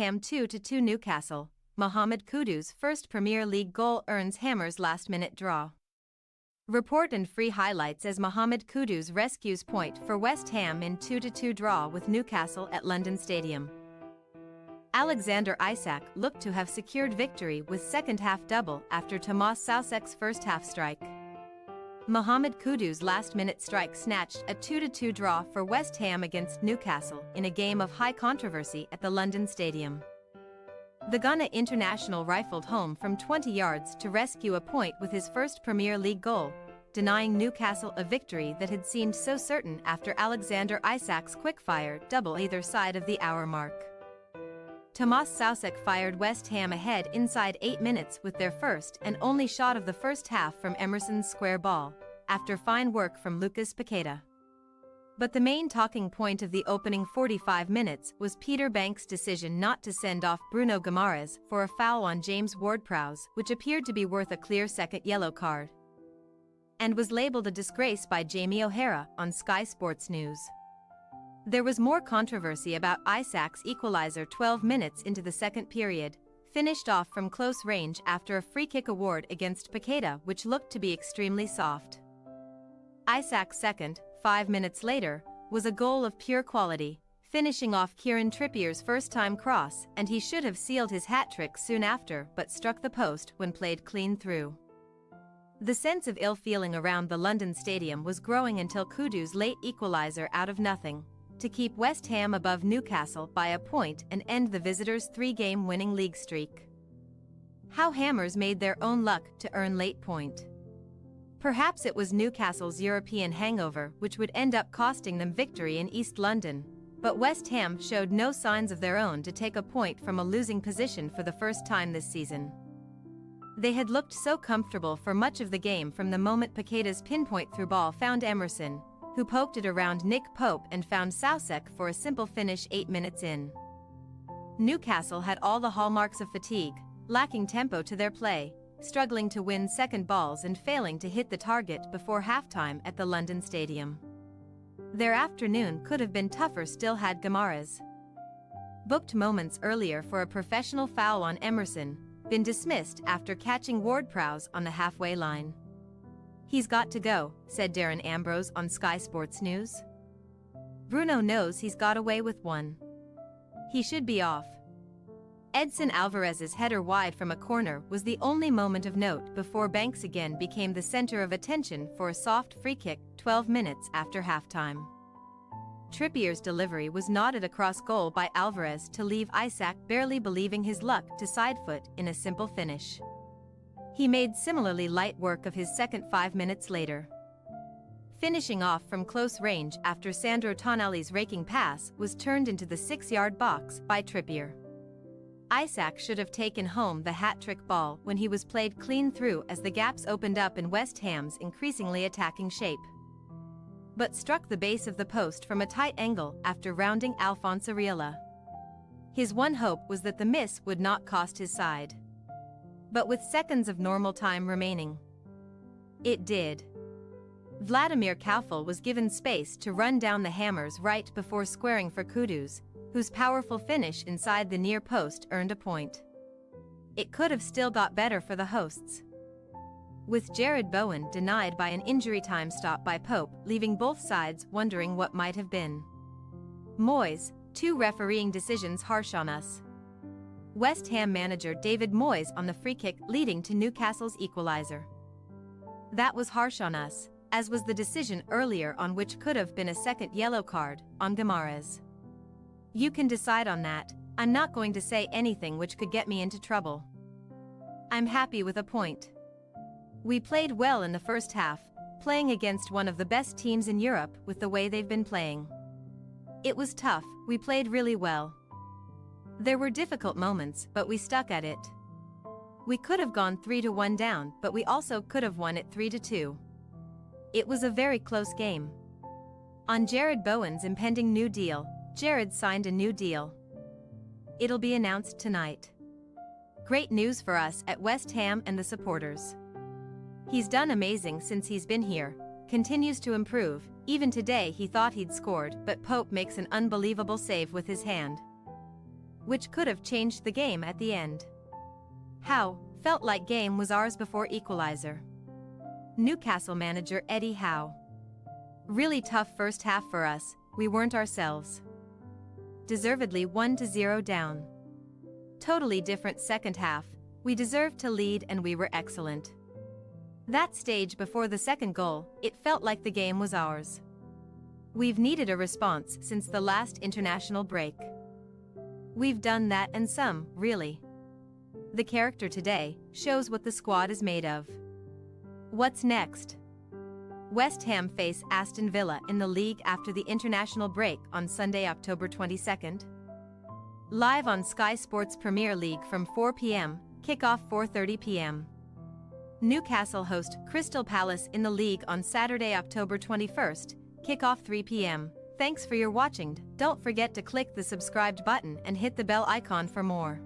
Ham 2-2 Newcastle. Mohammed Kudus' first Premier League goal earns Hammers' last-minute draw. Report and free highlights as Mohammed Kudus rescues point for West Ham in 2-2 draw with Newcastle at London Stadium. Alexander Isak looked to have secured victory with second-half double after Tomas Soucek's first-half strike. Mohammed Kudus' last-minute strike snatched a 2-2 draw for West Ham against Newcastle in a game of high controversy at the London Stadium. The Ghana international rifled home from 20 yards to rescue a point with his first Premier League goal, denying Newcastle a victory that had seemed so certain after Alexander Isak's quick-fire double either side of the hour mark. Tomas Soucek fired West Ham ahead inside 8 minutes with their first and only shot of the first half from Emerson's square ball, after fine work from Lucas Paqueta. But the main talking point of the opening 45 minutes was Peter Banks' decision not to send off Bruno Guimaraes for a foul on James Ward-Prowse, which appeared to be worth a clear second yellow card, and was labelled a disgrace by Jamie O'Hara on Sky Sports News. There was more controversy about Isak's equaliser 12 minutes into the second period, finished off from close range after a free-kick award against Paqueta which looked to be extremely soft. Isak's second, 5 minutes later, was a goal of pure quality, finishing off Kieran Trippier's first-time cross, and he should have sealed his hat-trick soon after but struck the post when played clean through. The sense of ill-feeling around the London Stadium was growing until Kudus' late equaliser out of nothing, to keep West Ham above Newcastle by a point and end the visitors' 3-game winning league streak. How Hammers made their own luck to earn late point. Perhaps it was Newcastle's European hangover which would end up costing them victory in East London, but West Ham showed no signs of their own to take a point from a losing position for the first time this season. They had looked so comfortable for much of the game from the moment Paqueta's pinpoint through ball found Emerson, who poked it around Nick Pope and found Soucek for a simple finish 8 minutes in. Newcastle had all the hallmarks of fatigue, lacking tempo to their play, struggling to win second balls and failing to hit the target before halftime at the London Stadium. Their afternoon could have been tougher still had Guimaraes, booked moments earlier for a professional foul on Emerson, been dismissed after catching Ward-Prowse on the halfway line. "He's got to go," said Darren Ambrose on Sky Sports News. "Bruno knows he's got away with one. He should be off." Edson Alvarez's header wide from a corner was the only moment of note before Banks again became the center of attention for a soft free kick 12 minutes after halftime. Trippier's delivery was nodded across goal by Alvarez to leave Isak barely believing his luck to side foot in a simple finish. He made similarly light work of his second 5 minutes later, finishing off from close range after Sandro Tonali's raking pass was turned into the 6-yard box by Trippier. Isak should have taken home the hat-trick ball when he was played clean through as the gaps opened up in West Ham's increasingly attacking shape, but struck the base of the post from a tight angle after rounding Alphonse Areola. His one hope was that the miss would not cost his side, but with seconds of normal time remaining, it did. Vladimir Kaufel was given space to run down the Hammers right before squaring for Kudus, whose powerful finish inside the near post earned a point. It could have still got better for the hosts, with Jared Bowen denied by an injury time stop by Pope, leaving both sides wondering what might have been. Moyes, 2 refereeing decisions harsh on us. West Ham manager David Moyes on the free kick leading to Newcastle's equaliser. That was harsh on us, as was the decision earlier on which could have been a second yellow card on Guimaraes. You can decide on that. I'm not going to say anything which could get me into trouble. I'm happy with a point. We played well in the first half, playing against one of the best teams in Europe with the way they've been playing. It was tough, we played really well. There were difficult moments, but we stuck at it. We could have gone 3-1 down, but we also could have won it 3-2. It was a very close game. On Jared Bowen's impending new deal, Jared signed a new deal. It'll be announced tonight. Great news for us at West Ham and the supporters. He's done amazing since he's been here, continues to improve. Even today he thought he'd scored, but Pope makes an unbelievable save with his hand. which could have changed the game at the end. Howe felt like game was ours before equalizer. Newcastle manager Eddie Howe. Really tough first half for us, we weren't ourselves. Deservedly 1-0 down. Totally different second half, we deserved to lead and we were excellent. That stage before the second goal, it felt like the game was ours. We've needed a response since the last international break. We've done that and some, really. The character today shows what the squad is made of. What's next? West Ham face Aston Villa in the league after the international break on Sunday, October 22nd. Live on Sky Sports Premier League from 4 p.m, kickoff 4:30 p.m. Newcastle host Crystal Palace in the league on Saturday, October 21st, kickoff 3 p.m. Thanks for your watching. Don't forget to click the subscribed button and hit the bell icon for more.